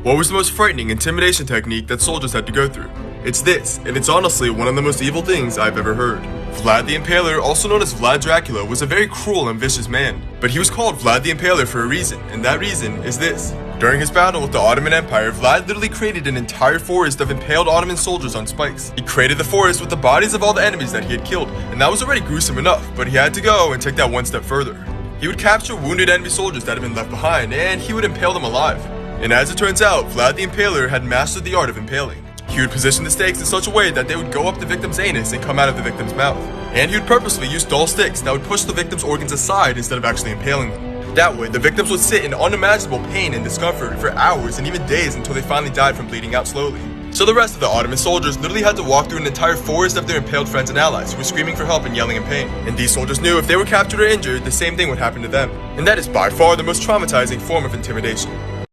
What was the most frightening intimidation technique that soldiers had to go through? It's this, and it's honestly one of the most evil things I've ever heard. Vlad the Impaler, also known as Vlad Dracula, was a very cruel and vicious man. But he was called Vlad the Impaler for a reason, and that reason is this. During his battle with the Ottoman Empire, Vlad literally created an entire forest of impaled Ottoman soldiers on spikes. He created the forest with the bodies of all the enemies that he had killed, and that was already gruesome enough, but he had to go and take that one step further. He would capture wounded enemy soldiers that had been left behind, and he would impale them alive. And as it turns out, Vlad the Impaler had mastered the art of impaling. He would position the stakes in such a way that they would go up the victim's anus and come out of the victim's mouth. And he would purposely use dull sticks that would push the victim's organs aside instead of actually impaling them. That way, the victims would sit in unimaginable pain and discomfort for hours and even days until they finally died from bleeding out slowly. So the rest of the Ottoman soldiers literally had to walk through an entire forest of their impaled friends and allies who were screaming for help and yelling in pain. And these soldiers knew if they were captured or injured, the same thing would happen to them. And that is by far the most traumatizing form of intimidation.